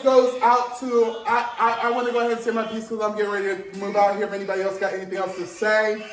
toast goes out to, I want to go ahead and say my piece because I'm getting ready to move out here. If anybody else got anything else to say.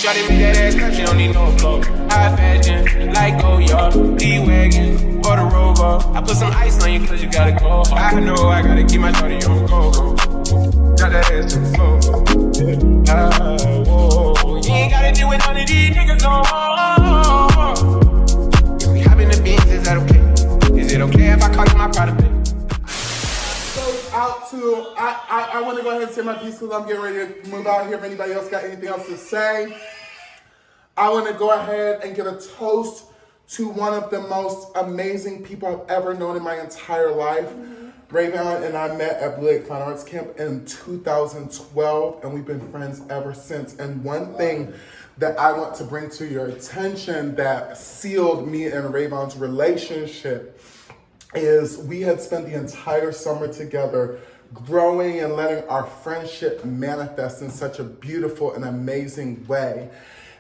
Shawty make that ass clap, she don't need no clothes. High fashion, like Goyard, D-Wagon, or the Rover. I put some ice on you cause you gotta go hard. I know I gotta keep my shawty on go-go. Got that ass to the floor. Whoa. You ain't gotta deal with none of these niggas no more. If we hop in the beans, is that okay? Is it okay if I call you my product? Out to, I want to go ahead and say my piece because I'm getting ready to move out here. If anybody else got anything else to say. I want to go ahead and get a toast to one of the most amazing people I've ever known in my entire life. Rayvon and I met at Blue Lake Fine Arts Camp in 2012, and we've been friends ever since. And one thing that I want to bring to your attention that sealed me and Rayvon's relationship is we had spent the entire summer together growing and letting our friendship manifest in such a beautiful and amazing way.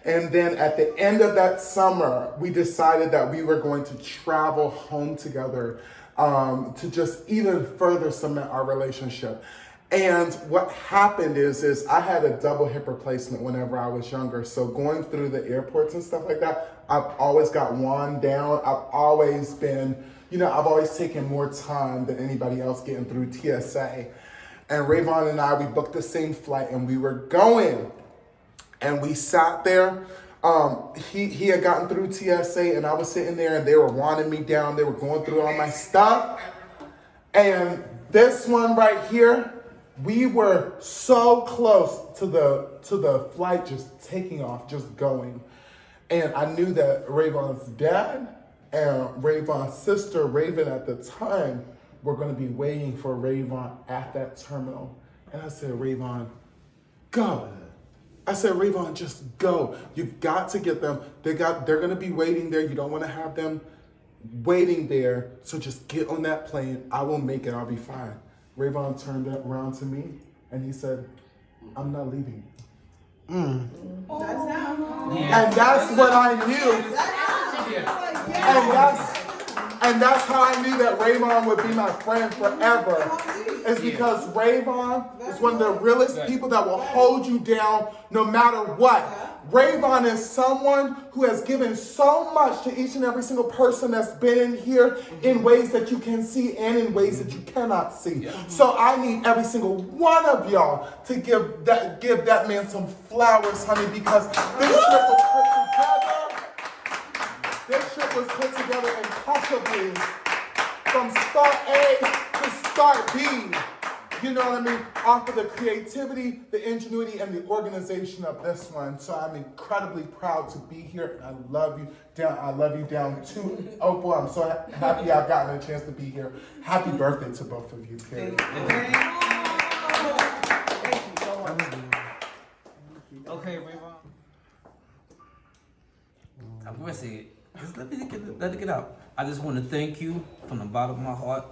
And then at the end of that summer, we decided that we were going to travel home together to just even further cement our relationship. And what happened is I had a double hip replacement whenever I was younger. So going through the airports and stuff like that, I've always got worn down. I've always been, I've always taken more time than anybody else getting through TSA. And Rayvon and I, we booked the same flight and we were going. And we sat there. He had gotten through TSA and I was sitting there and they were wanting me down. They were going through all my stuff. And this one right here, we were so close to the flight just taking off, just going. And I knew that Rayvon's dad and Rayvon's sister, Raven at the time, were gonna be waiting for Rayvon at that terminal. And I said, Rayvon, go. I said, Rayvon, just go. You've got to get them. They're gonna be waiting there. You don't wanna have them waiting there. So just get on that plane. I will make it, I'll be fine. Rayvon turned around to me and he said, I'm not leaving. And that's what I knew. And that's how I knew that Rayvon would be my friend forever. Is because Rayvon is one of the realest people that will hold you down no matter what. Rayvon is someone who has given so much to each and every single person that's been in here in ways that you can see and in ways that you cannot see. So I need every single one of y'all to give that man some flowers, honey, because this trip was put together. This trip was put together impeccably from start A to start B. You know what I mean? Off of the creativity, the ingenuity, and the organization of this one. So I'm incredibly proud to be here. I love you down to Opal. I'm so happy I've gotten a chance to be here. Happy birthday to both of you. Period. Thank you so much. Okay, Rayvon. I'm going to say it. Just let it get out. I just want to thank you from the bottom of my heart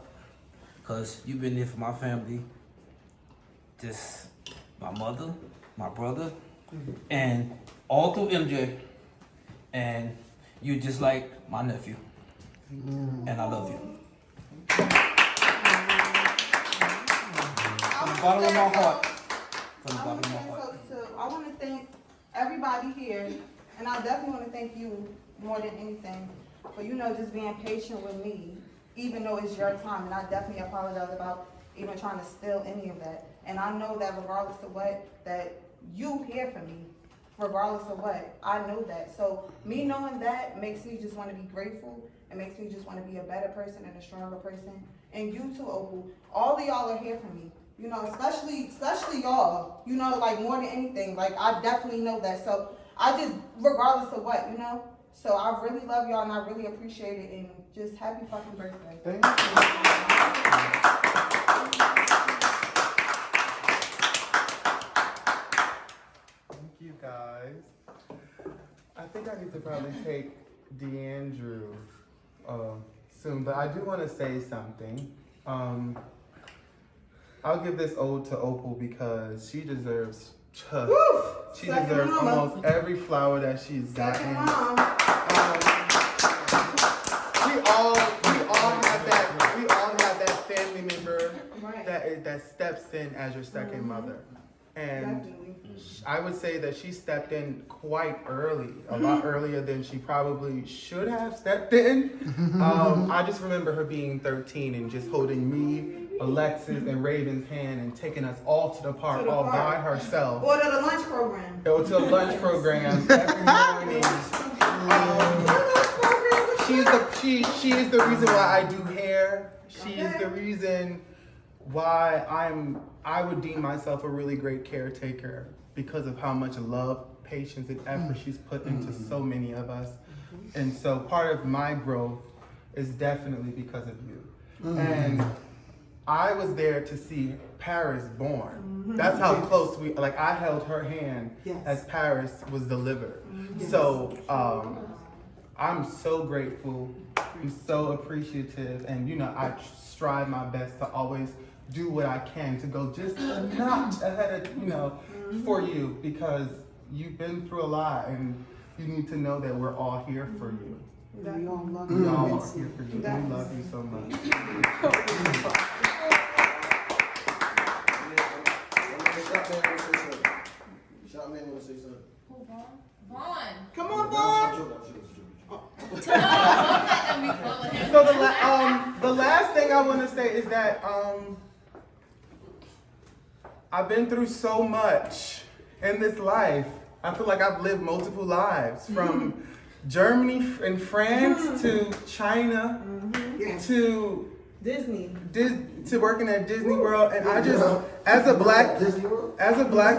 because you've been there for my family. Just my mother, my brother, and all through MJ. And you just like my nephew. And I love you. From the bottom of my heart. From the bottom of my heart. I want to thank everybody here, and I definitely want to thank you more than anything for, just being patient with me, even though it's your time. And I definitely apologize about even trying to steal any of that. And I know that regardless of what, that you here for me, regardless of what. I know that. So me knowing that makes me just want to be grateful. It makes me just want to be a better person and a stronger person. And you too, Opal. All of y'all are here for me. Especially y'all. Like more than anything. Like I definitely know that. So I just, regardless of what, So I really love y'all and I really appreciate it. And just happy fucking birthday. Thank you. You guys. I think I need to probably take DeAndrew soon, but I do want to say something. I'll give this ode to Opal because she deserves. She Second deserves mama. almost every flower that she's Second gotten. mom. We all have that family member Right. that steps in as your second mother, and Definitely. I would say that she stepped in quite early, a lot earlier than she probably should have stepped in. I just remember her being 13 and just holding me, Alexis, and Raven's hand and taking us all to the park To the all park. by herself. Or to the lunch program. Go to a lunch program every morning. She is the reason why I do hair. She is the reason why I would deem myself a really great caretaker because of how much love, patience, and effort she's put into so many of us. And so part of my growth is definitely because of you. And I was there to see Paris born. That's how close I held her hand as Paris was delivered. So I'm so grateful. I'm so appreciative. And I strive my best to always do what I can to go just a notch ahead of, for you, because you've been through a lot and you need to know that we're all here for you. We all love We all are here for you. We love you so much. Come on, Vaughn. So the last thing I want to say is that I've been through so much in this life. I feel like I've lived multiple lives, from Germany and France to China to Disney. to working at Disney World, and I just as a black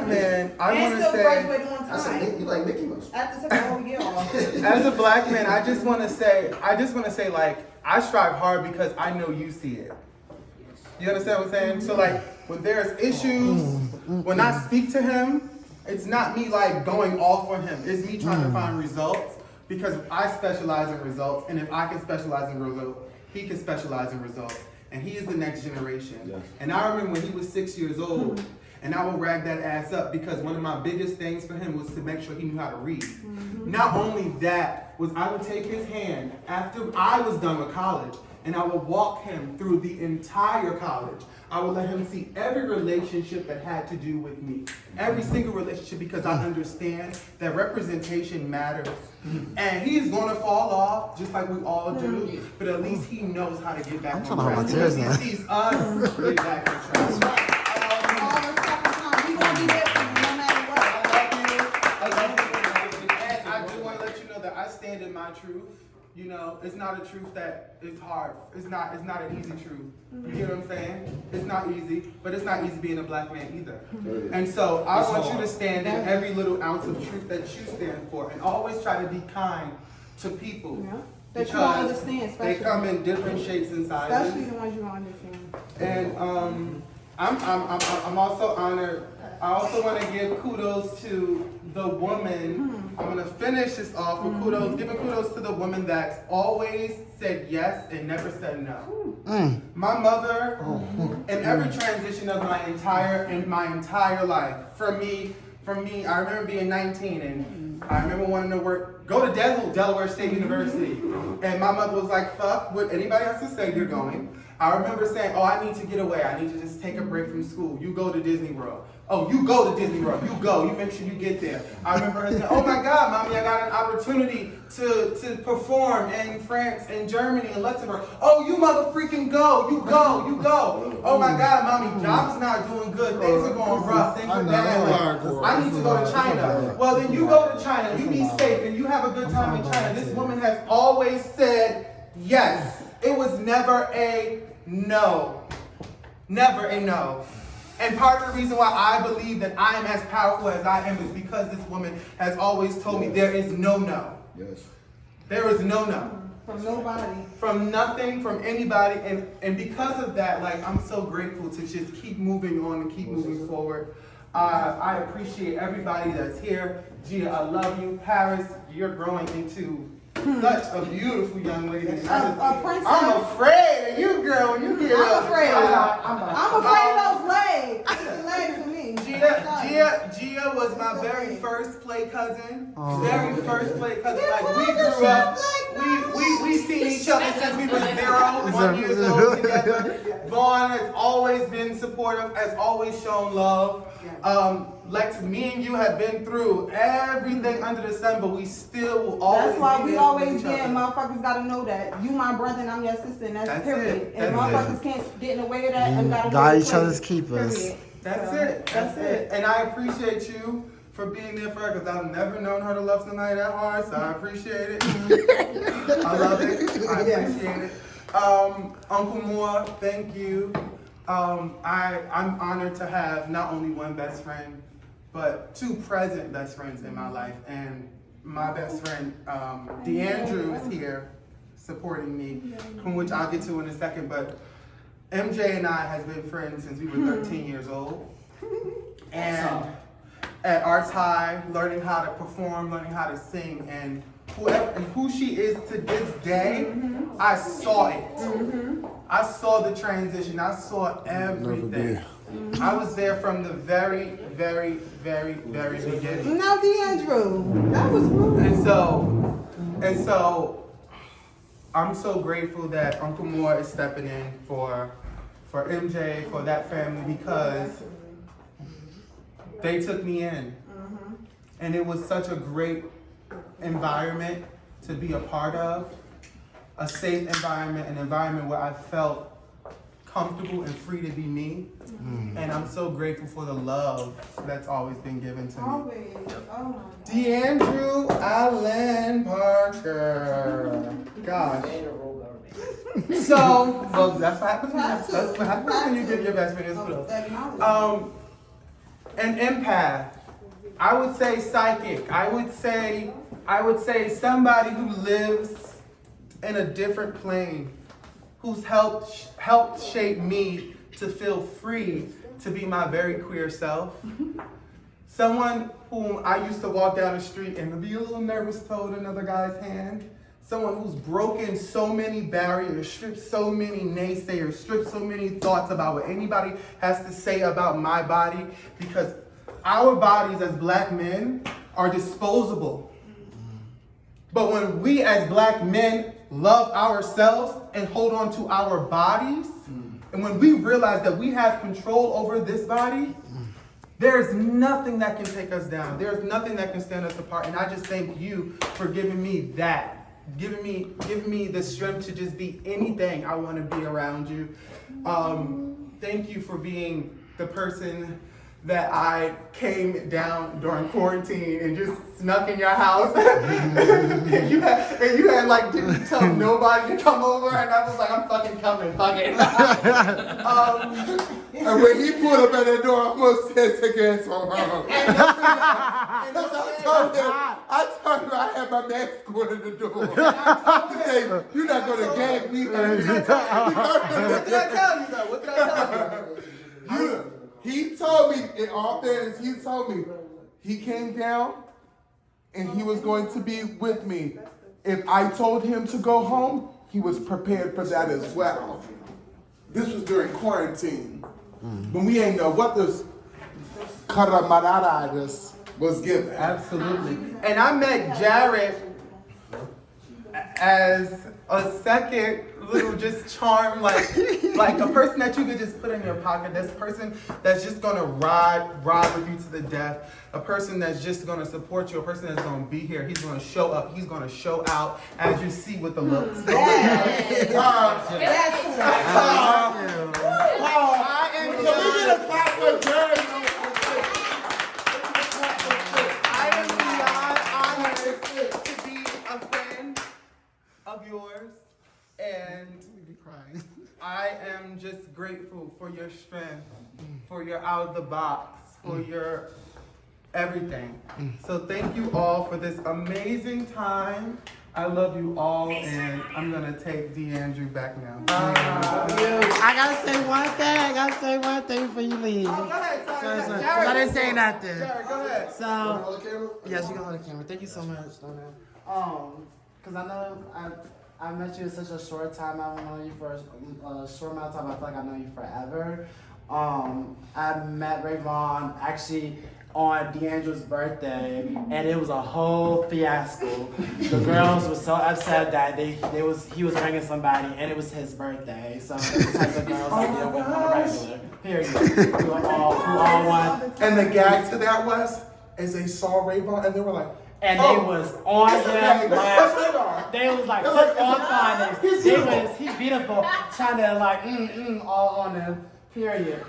man, I want And to still say. graduated on time. You like Mickey Mouse? After took a whole year off. As a black man, I just want to say, like, I strive hard because I know you see it. You understand what I'm saying? So, like, when there's issues, when I speak to him, it's not me, like, going off on him. It's me trying to find results because I specialize in results. And if I can specialize in results, he can specialize in results. And he is the next generation. Yes. And I remember when he was 6 years old, and I will rag that ass up because one of my biggest things for him was to make sure he knew how to read. Not only that, was I would take his hand after I was done with college, and I would walk him through the entire college. I would let him see every relationship that had to do with me. Every single relationship, because I understand that representation matters. And he's gonna fall off, just like we all do, but at least he knows how to get back on track. Because he sees us get back on track. All the second time. We gonna be there for you no matter what. I love you. And I do want to let you know that I stand in my truth. It's not a truth that is hard. It's not an easy truth. You hear what I'm saying? It's not easy, but it's not easy being a black man either. And so I want you to stand in every little ounce of truth that you stand for, and always try to be kind to people. Yeah. That you Because don't understand, they especially. come in different shapes and sizes. Especially the ones you don't understand. And I'm also honored. I also want to give kudos to the woman. I'm gonna finish this off with giving kudos to the woman that's always said yes and never said no. My mother, in every transition of my entire life, for me, I remember being 19 and I remember wanting to go to Delaware State University, and my mother was like, "Fuck what anybody else to say, you're going." I remember saying, "Oh, I need to get away. I need to just take a break from school. You go to Disney World." "Oh, you go to Disney World. You go. You make sure you get there." I remember her saying, "Oh my God, Mommy, I got an opportunity to perform in France and Germany and Luxembourg." "Oh, you mother freaking go. You go. You go." "Oh my God, Mommy, job's not doing good. Things are going rough. Things are bad. Like, I need to go to China." "Well, then you go to China. You be safe and you have a good time in China." This woman has always said yes. It was never a no. Never a no. And part of the reason why I believe that I am as powerful as I am is because this woman has always told me there is no no. Yes. There is no no. From nobody. From nothing, from anybody. And because of that, like, I'm so grateful to just keep moving on and keep moving forward. I appreciate everybody that's here. Gia, I love you. Paris, you're growing into such a beautiful young lady. And A princess. I'm afraid of you, girl. When you get I'm afraid of up. I'm afraid of those legs. It's the legs for me. Gia was my very first play cousin. Very first play cousin. Like we grew up. We seen each other since we were 1 year old together. Vaughn has always been supportive, has always shown love. Lex, me and you have been through everything under the sun, but we still will always. That's why be we there for always each get, other. motherfuckers gotta know that. You my brother and I'm your sister, and that's That's period. it. And That's motherfuckers can't get in the way of that and gotta know God, the each other's place, keepers. period. That's So, it. That's it. And I appreciate you for being there for her because I've never known her to love somebody that hard, so I appreciate it. I love it. I appreciate it. Uncle Moore, thank you. I'm honored to have not only one best friend, but two present best friends in my life. And my best friend, DeAndrew, is here supporting me, from which I'll get to in a second. But MJ and I has been friends since we were 13 years old. And at Arts High, learning how to perform, learning how to sing, and who she is to this day, I saw it. I saw the transition. I saw everything. I was there from the very, very, very, very beginning. Now, DeAndrew, that was rude. And so, I'm so grateful that Uncle Moore is stepping in for MJ, for that family, because they took me in. And it was such a great environment to be a part of, a safe environment, an environment where I felt comfortable and free to be me. And I'm so grateful for the love that's always been given to me. Always. Oh my God. DeAndrew Allen Parker. Gosh. So, well, that's what happens. That's what happens when you give your best friend his kudos. An empath. I would say psychic. I would say somebody who lives in a different plane, who's helped shape me to feel free to be my very queer self. Someone whom I used to walk down the street and be a little nervous to hold another guy's hand. Someone who's broken so many barriers, stripped so many naysayers, stripped so many thoughts about what anybody has to say about my body, because our bodies as black men are disposable. But when we as black men love ourselves and hold on to our bodies, and when we realize that we have control over this body, there's nothing that can take us down. There's nothing that can stand us apart. And I just thank you for giving me that. Giving me the strength to just be anything I want to be around you. Thank you for being the person that I came down during quarantine and just snuck in your house. and you had like, didn't tell nobody to come over, and I was like, I'm fucking coming, fuck it. And when he pulled up at the door, I almost said, take your ass from home. I told him I had my mask going in the door. He said, you're not going to gag me. What did I tell you though? What did I tell you? He told me, in all fairness, he told me he came down and he was going to be with me. If I told him to go home, he was prepared for that as well. This was during quarantine, when we ain't know what this caramaradas was given. Absolutely. And I met Jared as a second little just charm, like a person that you could just put in your pocket. This person that's just gonna ride with you to the death. A person that's just gonna support you. A person that's gonna be here. He's gonna show up. He's gonna show out, as you see with the looks. I am beyond honored to be a friend of yours, and I am just grateful for your strength, for your out of the box, for your everything. So thank you all for this amazing time. I love you all, and I'm gonna take DeAndrew back now. I gotta say one thing before you leave. Go ahead, sorry. Sorry. Jared, I didn't say nothing. Jared, go ahead. So, yes, you can hold the camera. Thank you so much, Donna. because I know I met you in such a short time. I've known you for a short amount of time. I feel like I know you forever. I met Rayvon actually on D'Angelo's birthday, and it was a whole fiasco. The girls were so upset that he was bringing somebody, and it was his birthday. So the types of girls I deal with on a regular. Period. Who all want. And the gag to that is they saw Rayvon and they were like, And oh, they was on it's him. okay, it's Rayvon. They was like, They're like, put on it's finance. he's beautiful. He's beautiful. Trying to like, all on him. Period.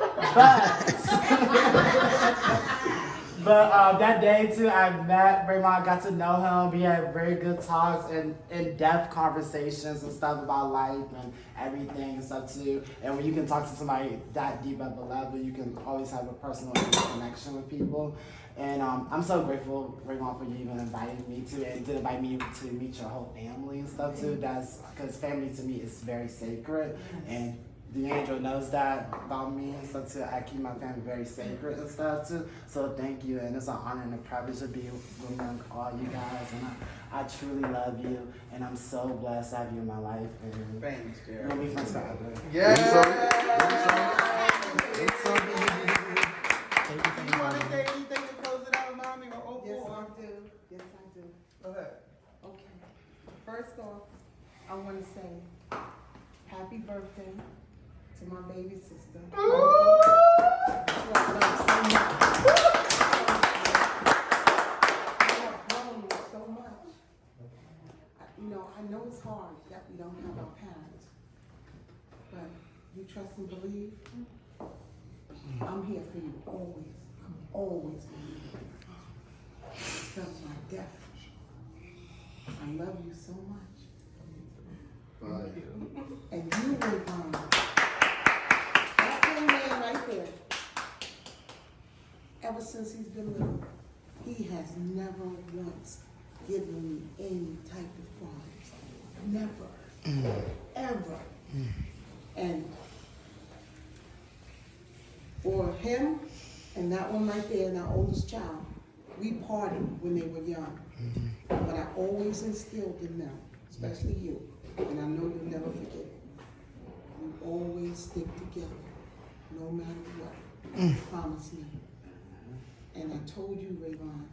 But that day too, I met Raymond, got to know him. We had very good talks and in-depth conversations and stuff about life and everything and stuff too. And when you can talk to somebody that deep at the level, you can always have a personal connection with people. And I'm so grateful, Raymond, for you even inviting me to, and to invite me to meet your whole family and stuff too. That's because family to me is very sacred, and D'Angelo knows that about me and stuff too. I keep my family very sacred and stuff too. So thank you, and it's an honor and a privilege to be among all you guys. And I truly love you, and I'm so blessed to have you in my life. And Thanks, we're Jared. gonna be friends forever. Yeah. Thank you so You want to say anything to close it out, mommy, or Opal? Yes, or- I do. Yes, I do. Go ahead. Okay. First off, I want to say happy birthday to my baby sister. I love so much. You have grown so much. I know it's hard that we don't have our parents, but you trust and believe. I'm here for you always. I'm always going to be here. Felt my death. I love you so much. And you will find that young man right there. Ever since he's been little, he has never once given me any type of problems. Never. Ever. And for him and that one right there, and our oldest child, we partied when they were young. But I always instilled in them, especially you, and I know you'll never forget it. We always stick together, no matter what. Promise me. And I told you, Rayvon,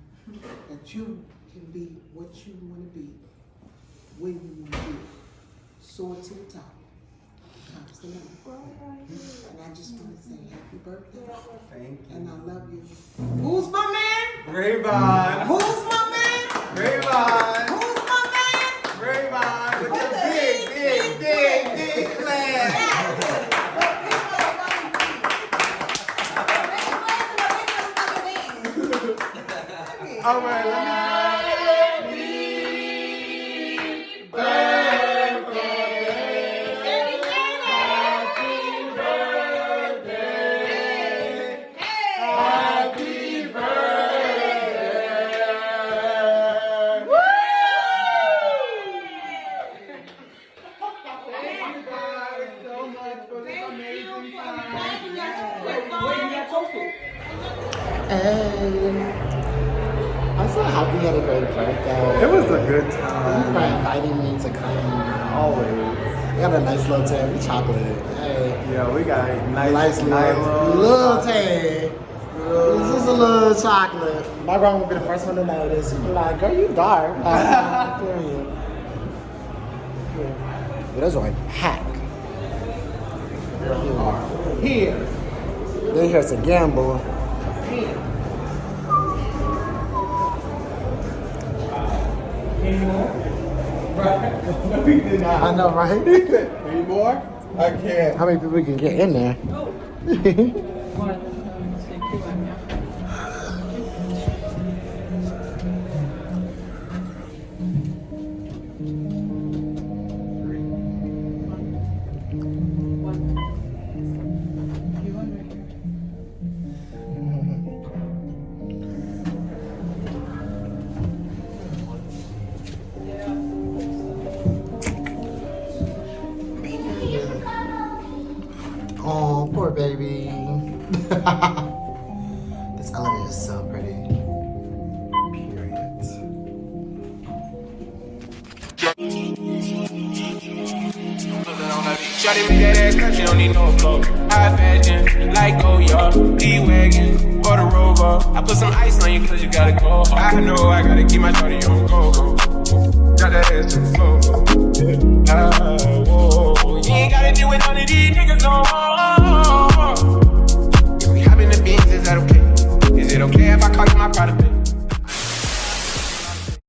that you can be what you want to be, when you want to be. Soar to the top. Top's the limit. And I just want to say happy birthday. Thank you. And I love you. Who's my man? Rayvon. Who's my man? Rayvon. Who's my man? Rayvon. With With the the big plan. All right, let me. Hey, I'm so happy you had a great birthday. It was a good Thank you time. for inviting me to come. Always. We got a nice little tab with chocolate. Hey, Yeah, we got a nice little tab. This is a little chocolate. My grandma will be the first one to know this. She'll be like, girl, you dark. Period. But that's like hack. Here. Then here's a gamble. We did not. I know, right? Any more? I can't. How many people we can get in there? Oh, poor baby. This elevator is so pretty. Period. Shawty make that ass clap, she don't need no flow. High fashion, like Goya, D-Wagon, or the Rover. I put some ice on you cause you gotta go. I know I gotta keep my shawty on go-go. Got that ass to the floor.